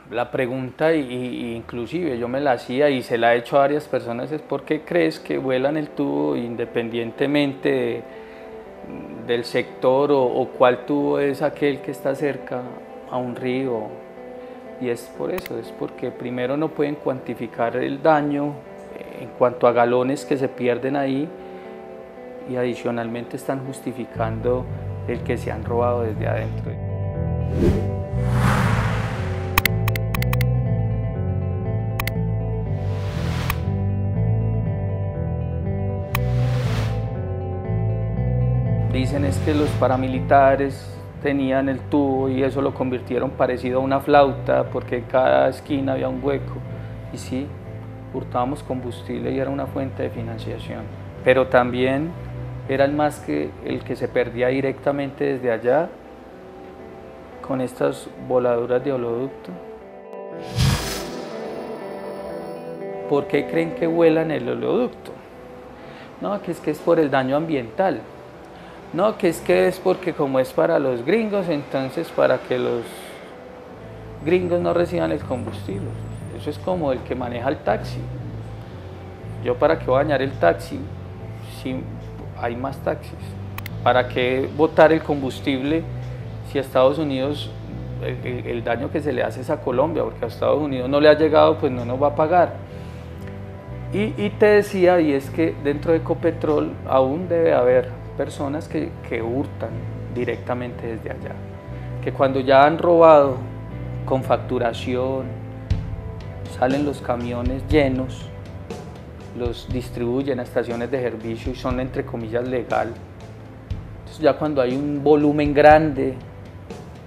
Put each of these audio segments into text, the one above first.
La pregunta, y inclusive yo me la hacía y se la he hecho a varias personas, es ¿por qué crees que vuelan el tubo independientemente del sector o cuál tubo es aquel que está cerca a un río? Y es por eso, es porque primero no pueden cuantificar el daño en cuanto a galones que se pierden ahí y adicionalmente están justificando el que se han robado desde adentro. Dicen es que los paramilitares tenían el tubo y eso lo convirtieron parecido a una flauta porque en cada esquina había un hueco. Y sí, hurtábamos combustible y era una fuente de financiación. Pero también era más que el que se perdía directamente desde allá con estas voladuras de oleoducto. ¿Por qué creen que vuelan el oleoducto? No, que es por el daño ambiental. No, que es porque como es para los gringos, entonces para que los gringos no reciban el combustible. Eso es como el que maneja el taxi. Yo para qué voy a dañar el taxi si hay más taxis. ¿Para qué botar el combustible si a Estados Unidos el daño que se le hace es a Colombia? Porque a Estados Unidos no le ha llegado, pues no nos va a pagar. Y te decía, y es que dentro de Ecopetrol aún debe haber personas que hurtan directamente desde allá, que cuando ya han robado con facturación, salen los camiones llenos, los distribuyen a estaciones de servicio y son entre comillas legal. Entonces ya cuando hay un volumen grande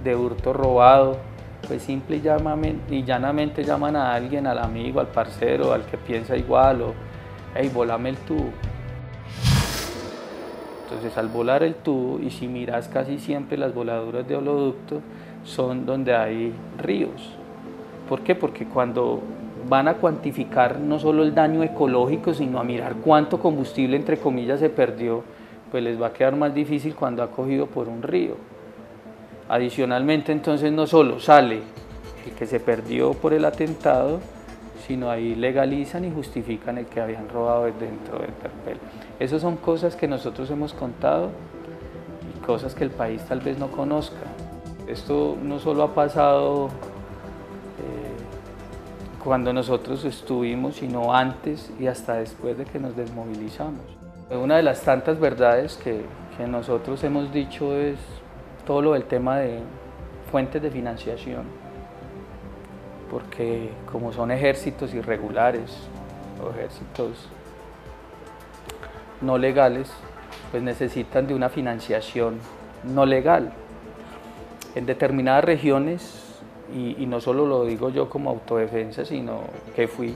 de hurto robado, pues simple y llanamente llaman a alguien, al amigo, al parcero, al que piensa igual, o hey, volame el tubo. Entonces al volar el tubo, y si miras casi siempre las voladuras de oleoducto, son donde hay ríos. ¿Por qué? Porque cuando van a cuantificar no solo el daño ecológico, sino a mirar cuánto combustible, entre comillas, se perdió, pues les va a quedar más difícil cuando ha cogido por un río. Adicionalmente, entonces no solo sale el que se perdió por el atentado, sino ahí legalizan y justifican el que habían robado dentro del cartel. Esas son cosas que nosotros hemos contado y cosas que el país tal vez no conozca. Esto no solo ha pasado cuando nosotros estuvimos, sino antes y hasta después de que nos desmovilizamos. Una de las tantas verdades que nosotros hemos dicho es todo lo del tema de fuentes de financiación, porque como son ejércitos irregulares o ejércitos no legales, pues necesitan de una financiación no legal. En determinadas regiones, y no solo lo digo yo como autodefensa, sino que fui,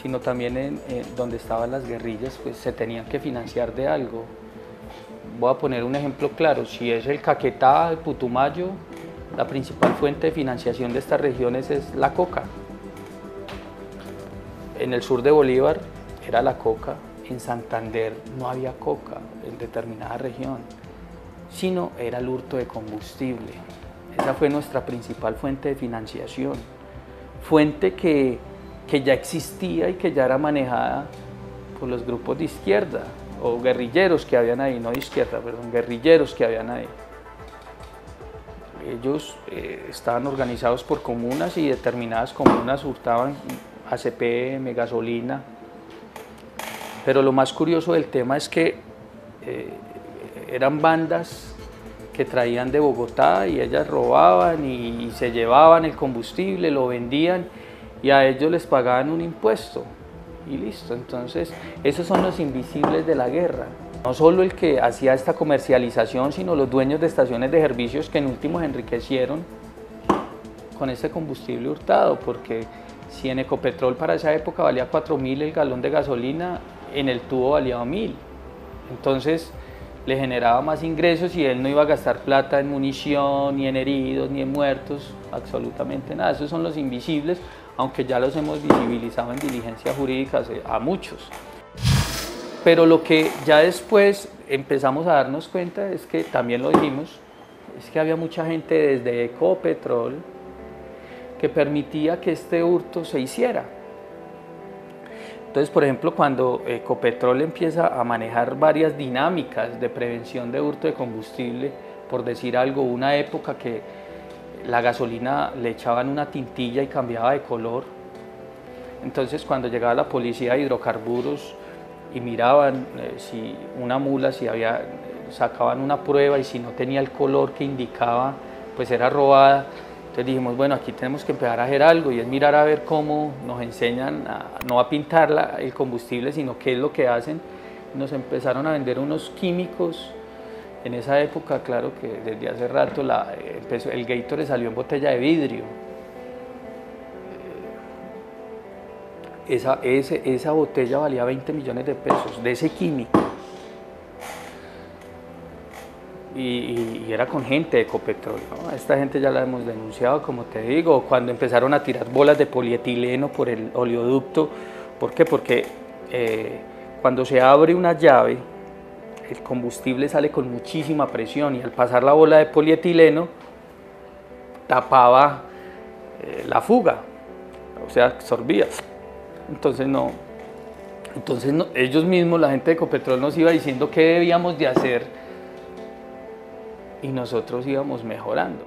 sino también en donde estaban las guerrillas, pues se tenían que financiar de algo. Voy a poner un ejemplo claro, si es el Caquetá, el Putumayo, la principal fuente de financiación de estas regiones es la coca. En el sur de Bolívar era la coca, en Santander no había coca en determinada región, sino era el hurto de combustible. Esa fue nuestra principal fuente de financiación, fuente que ya existía y que ya era manejada por los grupos de izquierda, o guerrilleros que habían ahí, no de izquierda, perdón, guerrilleros que habían ahí. Ellos estaban organizados por comunas y determinadas comunas hurtaban ACPM, gasolina. Pero lo más curioso del tema es que eran bandas que traían de Bogotá y ellas robaban y se llevaban el combustible, lo vendían y a ellos les pagaban un impuesto. Y listo, entonces esos son los invisibles de la guerra. No solo el que hacía esta comercialización, sino los dueños de estaciones de servicios que en último se enriquecieron con ese combustible hurtado, porque si en Ecopetrol para esa época valía 4.000 el galón de gasolina, en el tubo valía 1.000. Entonces le generaba más ingresos y él no iba a gastar plata en munición, ni en heridos, ni en muertos, absolutamente nada. Esos son los invisibles, aunque ya los hemos visibilizado en diligencias jurídicas a muchos. Pero lo que ya después empezamos a darnos cuenta es que, también lo dijimos, es que había mucha gente desde Ecopetrol que permitía que este hurto se hiciera. Entonces, por ejemplo, cuando Ecopetrol empieza a manejar varias dinámicas de prevención de hurto de combustible, por decir algo, una época que la gasolina le echaban una tintilla y cambiaba de color. Entonces, cuando llegaba la policía de hidrocarburos y miraban si una mula, sacaban una prueba y si no tenía el color que indicaba, pues era robada. Entonces dijimos, bueno, aquí tenemos que empezar a hacer algo, y es mirar a ver cómo nos enseñan no a pintar el combustible, sino qué es lo que hacen. Nos empezaron a vender unos químicos. En esa época, claro que desde hace rato el Gatorade salió en botella de vidrio. Esa botella valía 20 millones de pesos de ese químico. Y era con gente de Ecopetrol, ¿no? A esta gente ya la hemos denunciado, como te digo, cuando empezaron a tirar bolas de polietileno por el oleoducto. ¿Por qué? Porque cuando se abre una llave, el combustible sale con muchísima presión, y al pasar la bola de polietileno tapaba la fuga, o sea, absorbía. Entonces ellos mismos, la gente de Ecopetrol, nos iba diciendo qué debíamos de hacer, y nosotros íbamos mejorando.